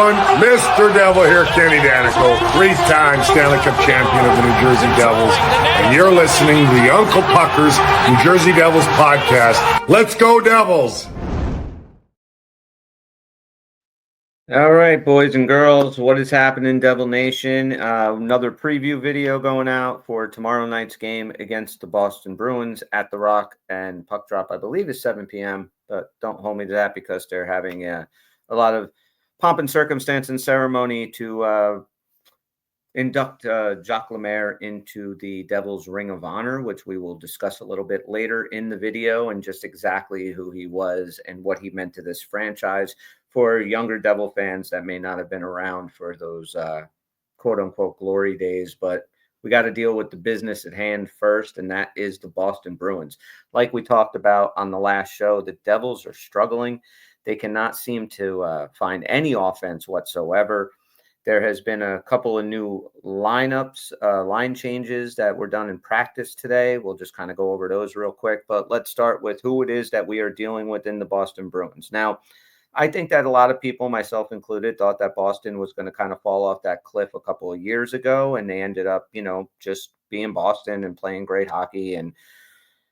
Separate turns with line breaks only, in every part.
everyone. Mr. Devil here, Kenny Danico, 3-time Stanley Cup champion of the New Jersey Devils. And you're listening to the Uncle Pucker's New Jersey Devils podcast. Let's go, Devils!
All right, boys and girls, what is happening, Devil Nation? Another preview video going out for tomorrow night's game against the Boston Bruins at the Rock, and puck drop, I believe, is 7 p.m., but don't hold me to that because they're having a lot of pomp and circumstance and ceremony to induct Jacques Lemaire into the Devils Ring of Honor, which we will discuss a little bit later in the video, and just exactly who he was and what he meant to this franchise for younger Devil fans that may not have been around for those quote-unquote glory days. But we got to deal with the business at hand first, and that is the Boston Bruins. Like we talked about on the last show, the Devils are struggling. They cannot seem to find any offense whatsoever. There has been a couple of new lineups, line changes that were done in practice today. We'll just kind of go over those real quick. But let's start with who it is that we are dealing with in the Boston Bruins. Now, I think that a lot of people, myself included, thought that Boston was going to kind of fall off that cliff a couple of years ago, and they ended up, just being Boston and playing great hockey and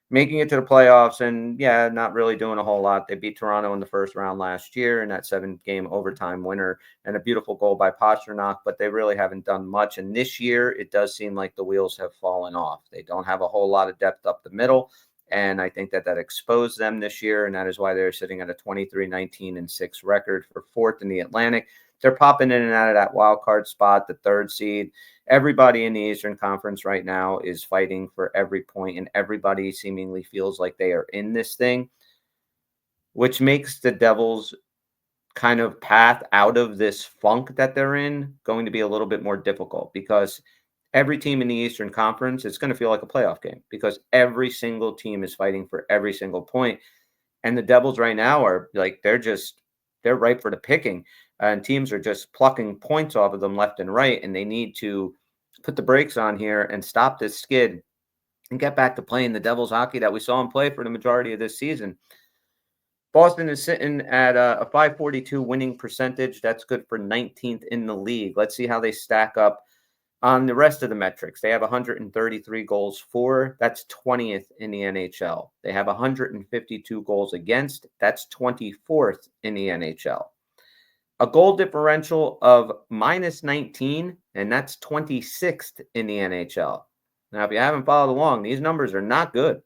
making it to the playoffs, and not really doing a whole lot. They beat Toronto in the first round last year in that 7-game overtime winner, and a beautiful goal by Pastrnak, but they really haven't done much. And this year, it does seem like the wheels have fallen off. They don't have a whole lot of depth up the middle. And I think that exposed them this year, and that is why they're sitting at a 23-19-6 record for fourth in the Atlantic. They're popping in and out of that wild card spot, the third seed. Everybody in the Eastern Conference right now is fighting for every point, and everybody seemingly feels like they are in this thing, which makes the Devils' kind of path out of this funk that they're in going to be a little bit more difficult, because every team in the Eastern Conference, it's going to feel like a playoff game because every single team is fighting for every single point. And the Devils right now are like, they're ripe for the picking. And teams are just plucking points off of them left and right. And they need to put the brakes on here and stop this skid and get back to playing the Devils hockey that we saw them play for the majority of this season. Boston is sitting at a .542 winning percentage. That's good for 19th in the league. Let's see how they stack up on the rest of the metrics. They have 133 goals for. That's 20th in the NHL. They have 152 goals against. That's 24th in the NHL. A goal differential of -19, and that's 26th in the NHL. Now, if you haven't followed along, these numbers are not good.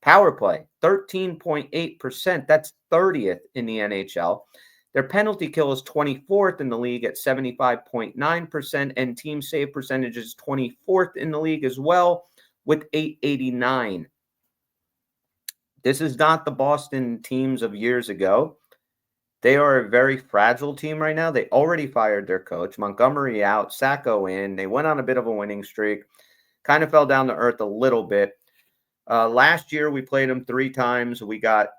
Power play, 13.8%. That's 30th in the NHL. Their penalty kill is 24th in the league at 75.9%, and team save percentage is 24th in the league as well with 889. This is not the Boston teams of years ago. They are a very fragile team right now. They already fired their coach. Montgomery out, Sacco in. They went on a bit of a winning streak. Kind of fell down to earth a little bit. Last year, we played them 3 times. We got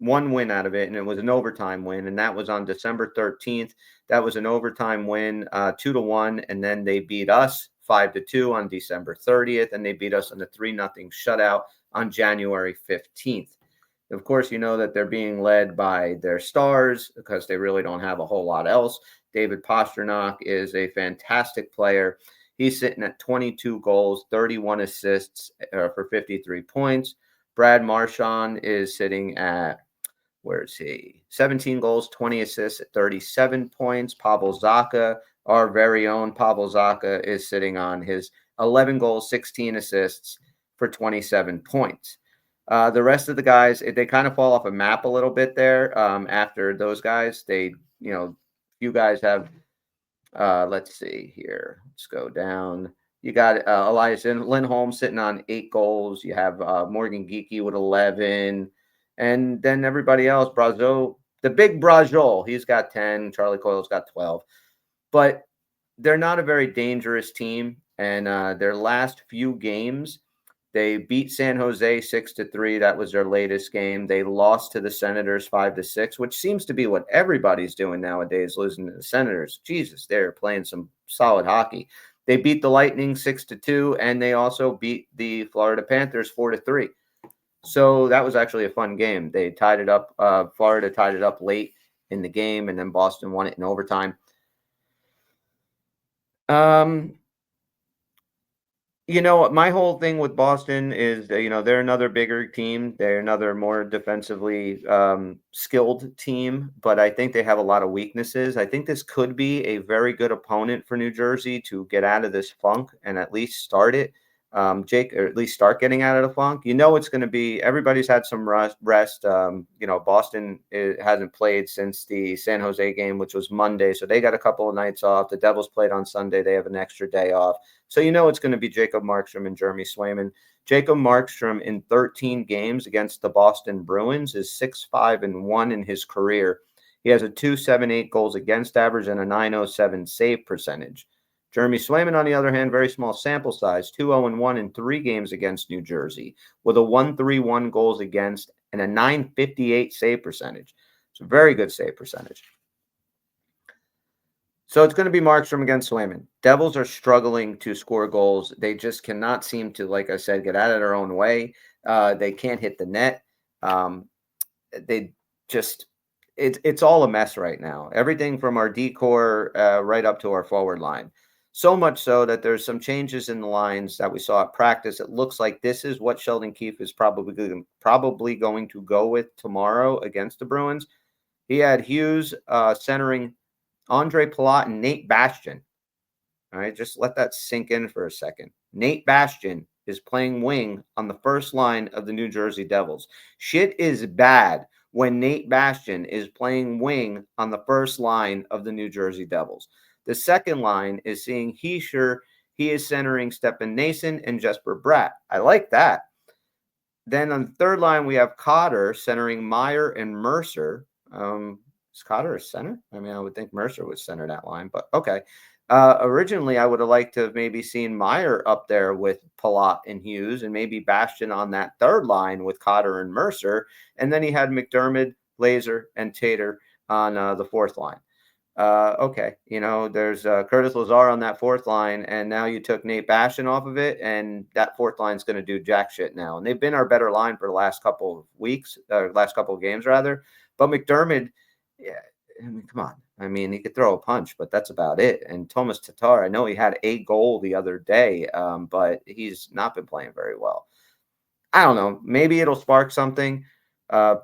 one win out of it, and it was an overtime win, and that was on December 13th. That was an overtime win, 2-1, and then they beat us 5-2 on December 30th, and they beat us in a 3-0 shutout on January 15th. Of course, you know that they're being led by their stars because they really don't have a whole lot else. David Pastrnak is a fantastic player. He's sitting at 22 goals, 31 assists for 53 points. Brad Marchand is sitting at, 17 goals, 20 assists at 37 points. Pavel Zacha, our very own Pavel Zacha, is sitting on his 11 goals, 16 assists for 27 points. The rest of the guys, they kind of fall off a map a little bit there. After those guys, few guys have, let's see here. Let's go down. You got Elias Lindholm sitting on 8 goals. You have Morgan Geekie with 11. And then everybody else, Brazeau, the big Brazeau, he's got 10. Charlie Coyle's got 12. But they're not a very dangerous team. And their last few games, they beat San Jose 6-3. That was their latest game. They lost to the Senators 5-6, which seems to be what everybody's doing nowadays, losing to the Senators. Jesus, they're playing some solid hockey. They beat the Lightning 6-2, and they also beat the Florida Panthers 4-3. So that was actually a fun game. They tied it up. Florida tied it up late in the game, and then Boston won it in overtime. Um, my whole thing with Boston is, they're another bigger team. They're another more defensively skilled team, but I think they have a lot of weaknesses. I think this could be a very good opponent for New Jersey to get out of this funk and at least start it. Jake, or at least start getting out of the funk. It's going to be everybody's had some rest. Boston hasn't played since the San Jose game, which was Monday, so they got a couple of nights off. The Devils played on Sunday; they have an extra day off. So it's going to be Jacob Markstrom and Jeremy Swayman. Jacob Markstrom in 13 games against the Boston Bruins is 6-5-1 in his career. He has a 2.78 goals against average and a 907 save percentage. Jeremy Swayman, on the other hand, very small sample size, 2-0-1 in 3 games against New Jersey with a 1.31 goals against and a 958 save percentage. It's a very good save percentage. So it's going to be Markstrom against Swayman. Devils are struggling to score goals. They just cannot seem to, like I said, get out of their own way. They can't hit the net. They just it's all a mess right now. Everything from our decor right up to our forward line. So much so that there's some changes in the lines that we saw at practice. It looks like this is what Sheldon Keefe is probably going to go with tomorrow against the Bruins. He had Hughes centering Andre Palat and Nate Bastian. All right, just let that sink in for a second. Nate Bastian is playing wing on the first line of the New Jersey Devils. Shit is bad when Nate Bastian is playing wing on the first line of the New Jersey Devils. The second line is seeing Heischer. He is centering Stefan Nason and Jesper Bratt. I like that. Then on the third line, we have Cotter centering Meyer and Mercer. Is Cotter a center? I mean, I would think Mercer would center that line, but okay. Originally, I would have liked to have maybe seen Meyer up there with Palat and Hughes and maybe Bastian on that third line with Cotter and Mercer. And then he had McDermott, Laser, and Tater on the fourth line. Okay, there's Curtis Lazar on that fourth line, and now you took Nate Bastian off of it, and that fourth line's going to do jack shit now. And they've been our better line for the last couple of weeks, last couple of games rather. But McDermott, yeah, I mean, come on. I mean, he could throw a punch, but that's about it. And Thomas Tatar, I know he had a goal the other day, but he's not been playing very well. I don't know. Maybe it'll spark something.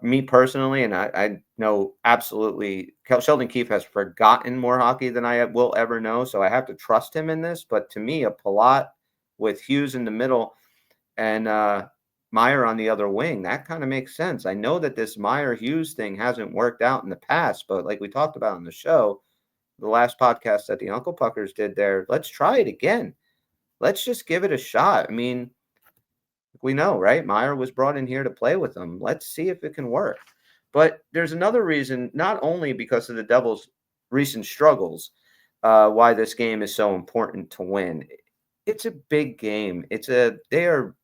Me personally, and I know absolutely Sheldon Keefe has forgotten more hockey than I will ever know, so I have to trust him in this. But to me, a Palat with Hughes in the middle and Meyer on the other wing, that kind of makes sense. I know that this Meyer-Hughes thing hasn't worked out in the past, but like we talked about on the show, the last podcast that the Uncle Puckers did there, let's try it again. Let's just give it a shot. I mean, we know, right? Meyer was brought in here to play with them. Let's see if it can work. But there's another reason, not only because of the Devils' recent struggles, why this game is so important to win. It's a big game. They are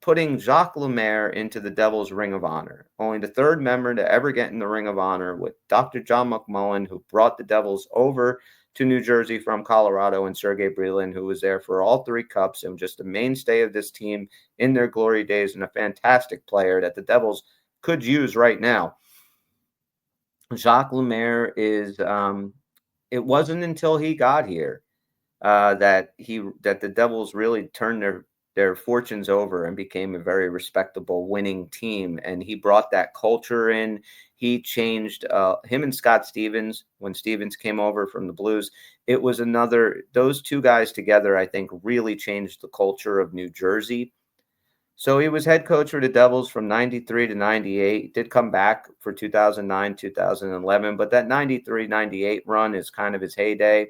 putting Jacques Lemaire into the Devils' Ring of Honor, only the third member to ever get in the Ring of Honor, with Dr. John McMullen, who brought the Devils over to New Jersey from Colorado, and Sergei Brylin, who was there for all 3 cups and just a mainstay of this team in their glory days and a fantastic player that the Devils could use right now. Jacques Lemaire is it wasn't until he got here that the Devils really turned their fortunes over and became a very respectable winning team. And he brought that culture in. He changed him and Scott Stevens when Stevens came over from the Blues. It was those two guys together, I think, really changed the culture of New Jersey. So he was head coach for the Devils from 93 to 98. Did come back for 2009, 2011, but that 93-98 run is kind of his heyday.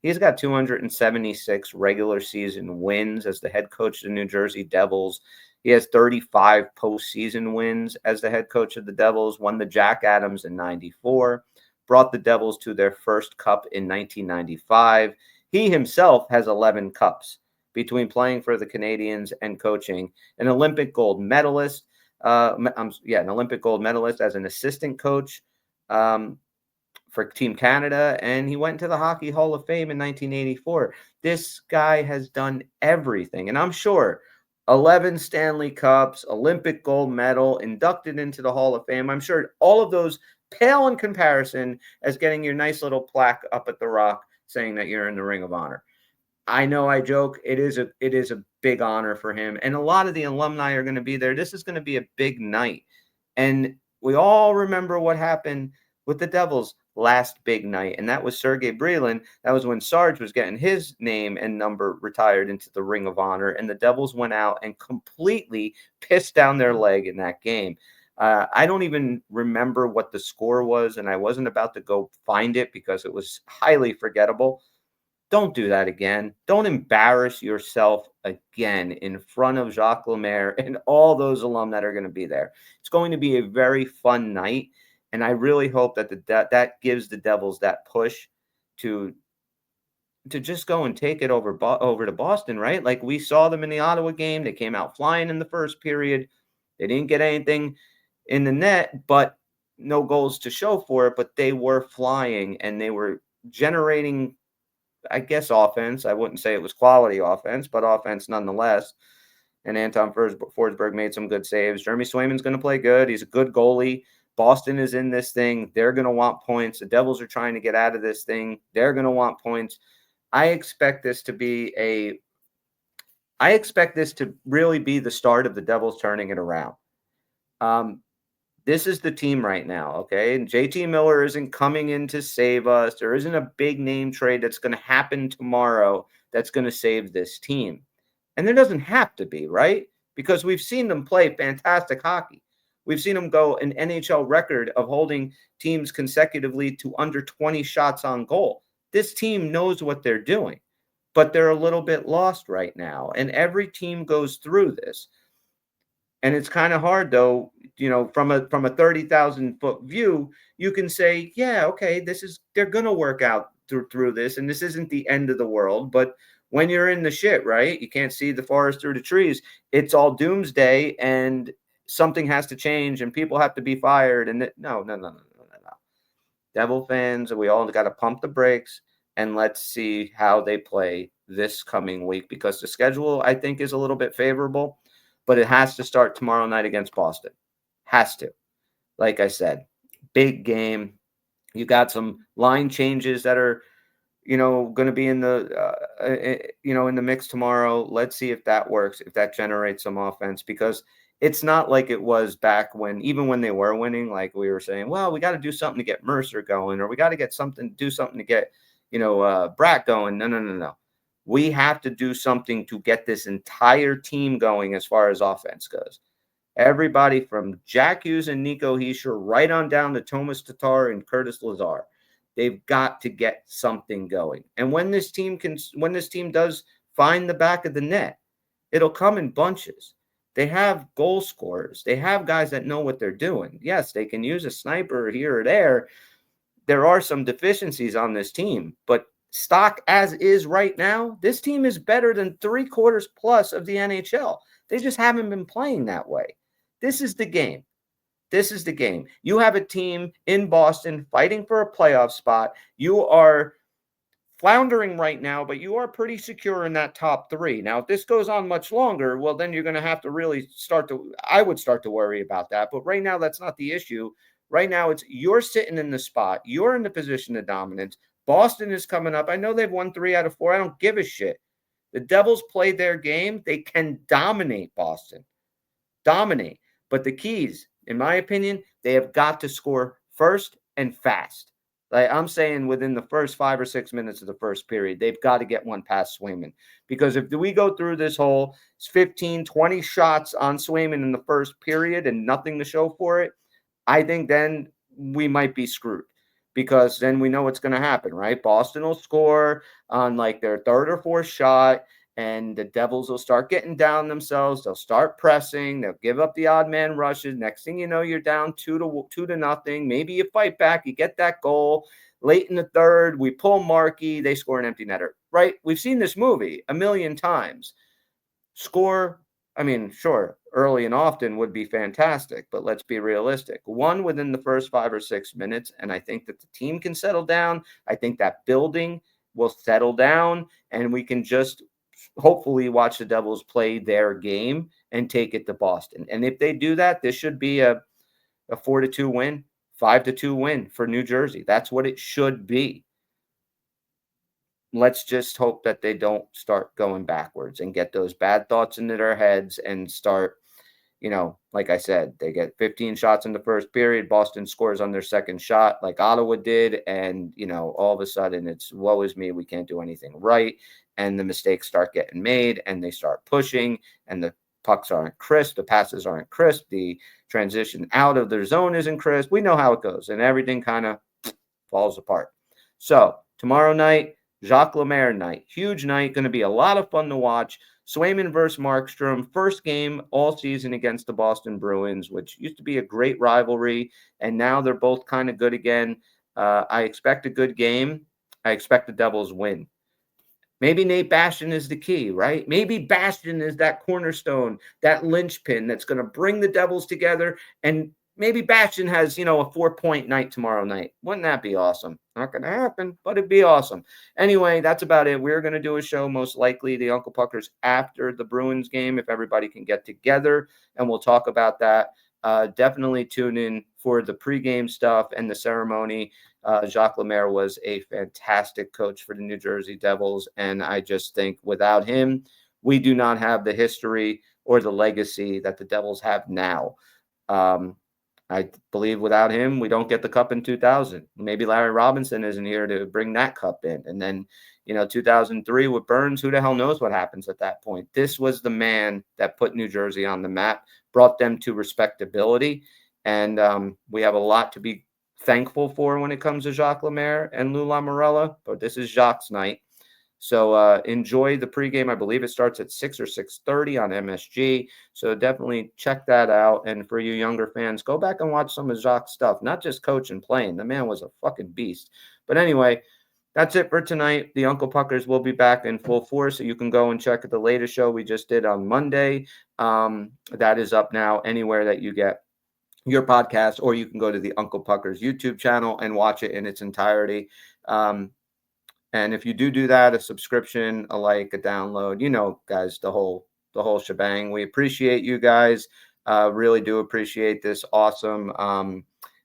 He's got 276 regular season wins as the head coach of the New Jersey Devils. He has 35 postseason wins as the head coach of the Devils, won the Jack Adams in 94, brought the Devils to their first cup in 1995. He himself has 11 cups between playing for the Canadians and coaching. An Olympic gold medalist, an Olympic gold medalist as an assistant coach for Team Canada, and he went to the Hockey Hall of Fame in 1984. This guy has done everything, and I'm sure 11 Stanley Cups, Olympic gold medal, inducted into the Hall of Fame. I'm sure all of those pale in comparison as getting your nice little plaque up at the Rock saying that you're in the Ring of Honor. I know I joke. It is a big honor for him. And a lot of the alumni are going to be there. This is going to be a big night. And we all remember what happened with the Devils last big night. And that was Sergei Brylin. That was when Sarge was getting his name and number retired into the Ring of Honor. And the Devils went out and completely pissed down their leg in that game. I don't even remember what the score was, and I wasn't about to go find it because it was highly forgettable. Don't do that again. Don't embarrass yourself again in front of Jacques Lemaire and all those alum that are going to be there. It's going to be a very fun night, and I really hope that that gives the Devils that push to just go and take it over to Boston, right? Like we saw them in the Ottawa game. They came out flying in the first period. They didn't get anything in the net, but no goals to show for it, but they were flying and they were generating, I guess, offense. I wouldn't say it was quality offense, but offense nonetheless. And Anton Forsberg made some good saves. Jeremy Swayman's going to play good. He's a good goalie. Boston is in this thing. They're going to want points. The Devils are trying to get out of this thing. They're going to want points. I expect this to really be the start of the Devils turning it around. This is the team right now, okay? And JT Miller isn't coming in to save us. There isn't a big name trade that's going to happen tomorrow that's going to save this team. And there doesn't have to be, right? Because we've seen them play fantastic hockey. We've seen them go an NHL record of holding teams consecutively to under 20 shots on goal. This team knows what they're doing, but they're a little bit lost right now. And every team goes through this. And it's kind of hard, though, from a 30,000-foot view, you can say, yeah, okay, they're going to work out through this, and this isn't the end of the world. But when you're in the shit, right, you can't see the forest through the trees. It's all doomsday, and something has to change, and people have to be fired. And no. Devil fans, we all got to pump the brakes, and let's see how they play this coming week, because the schedule, I think, is a little bit favorable. But it has to start tomorrow night against Boston. Has to. Like I said, big game. You got some line changes that are, going to be in the, in the mix tomorrow. Let's see if that works, if that generates some offense, because it's not like it was back even when they were winning, like we were saying, well, we got to do something to get Mercer going, or we got to do something to get, Bratt going. No. We have to do something to get this entire team going as far as offense goes. Everybody from Jack Hughes and Nico Hischier right on down to Thomas Tatar and Curtis Lazar. They've got to get something going. And when this team does find the back of the net, it'll come in bunches. They have goal scorers. They have guys that know what they're doing. Yes, they can use a sniper here or there. There are some deficiencies on this team, but stock as is right now, this team is better than 3/4 plus of the NHL. They just haven't been playing that way. This is the game. This is the game. You have a team in Boston fighting for a playoff spot. You are floundering right now, but you are pretty secure in that top three. Now, if this goes on much longer, well, then you're going to have to really I would start to worry about that. But right now, that's not the issue. Right now, you're sitting in the spot. You're in the position of dominance. Boston is coming up. I know they've won 3 out of 4. I don't give a shit. The Devils play their game. They can dominate Boston. Dominate. But the keys, in my opinion, they have got to score first and fast. Like I'm saying, within the first 5 or 6 minutes of the first period, they've got to get one past Swayman. Because if we go through this whole 15, 20 shots on Swayman in the first period and nothing to show for it, I think then we might be screwed. Because then we know what's going to happen, right? Boston will score on like their third or fourth shot, and the Devils will start getting down themselves. They'll start pressing. They'll give up the odd man rushes. Next thing you know, you're down 2-0. Maybe you fight back. You get that goal late in the third. We pull Markey. They score an empty netter, right? We've seen this movie a million times. Score. I mean, sure, early and often would be fantastic, but let's be realistic. One within the first 5 or 6 minutes, and I think that the team can settle down. I think that building will settle down, and we can just hopefully watch the Devils play their game and take it to Boston. And if they do that, this should be a 4-2 win, 5-2 win for New Jersey. That's what it should be. let's just hope that they don't start going backwards and get those bad thoughts into their heads and start, like I said, they get 15 shots in the first period. Boston scores on their second shot like Ottawa did. And, all of a sudden it's woe is me. We can't do anything right. And the mistakes start getting made and they start pushing and the pucks aren't crisp. The passes aren't crisp. The transition out of their zone isn't crisp. We know how it goes and everything kind of falls apart. So tomorrow night, Jacques Lemaire night. Huge night. Going to be a lot of fun to watch. Swayman versus Markstrom. First game all season against the Boston Bruins, which used to be a great rivalry. And now they're both kind of good again. I expect a good game. I expect the Devils win. Maybe Nate Bastian is the key, right? Maybe Bastian is that cornerstone, that linchpin that's going to bring the Devils together. And maybe Bastian has, a 4-point night tomorrow night. Wouldn't that be awesome? Not going to happen, but it'd be awesome. Anyway, that's about it. We're going to do a show, most likely, the Uncle Puckers after the Bruins game, if everybody can get together, and we'll talk about that. Definitely tune in for the pregame stuff and the ceremony. Jacques Lemaire was a fantastic coach for the New Jersey Devils, and I just think without him, we do not have the history or the legacy that the Devils have now. I believe without him, we don't get the cup in 2000. Maybe Larry Robinson isn't here to bring that cup in. And then, 2003 with Burns, who the hell knows what happens at that point. This was the man that put New Jersey on the map, brought them to respectability. And we have a lot to be thankful for when it comes to Jacques Lemaire and Lou Lamoriello, but this is Jacques' night. So enjoy the pregame. I believe it starts at 6 or 6:30 on MSG. So definitely check that out. And for you younger fans, go back and watch some of Jacques' stuff, not just coach and playing. The man was a fucking beast. But anyway, that's it for tonight. The Uncle Puckers will be back in full force. So you can go and check the latest show we just did on Monday. That is up now anywhere that you get your podcast, or you can go to the Uncle Puckers YouTube channel and watch it in its entirety. And if you do that, a subscription, a like, a download, guys, the whole shebang. We appreciate you guys. Really do appreciate this awesome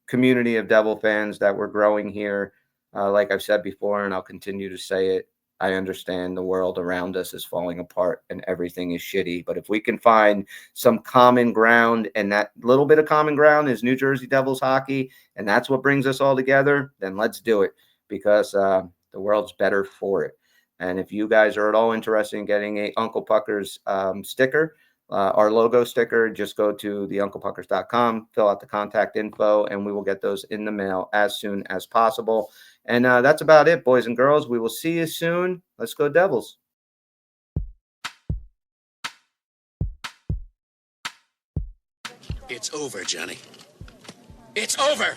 community of Devil fans that we're growing here. Like I've said before, and I'll continue to say it, I understand the world around us is falling apart and everything is shitty. But if we can find some common ground, and that little bit of common ground is New Jersey Devils hockey, and that's what brings us all together, then let's do it, because the world's better for it. And if you guys are at all interested in getting a Uncle Puckers sticker, our logo sticker, just go to theunclepuckers.com, fill out the contact info, and we will get those in the mail as soon as possible. And that's about it, boys and girls. We will see you soon. Let's go Devils.
It's over, Johnny. It's over!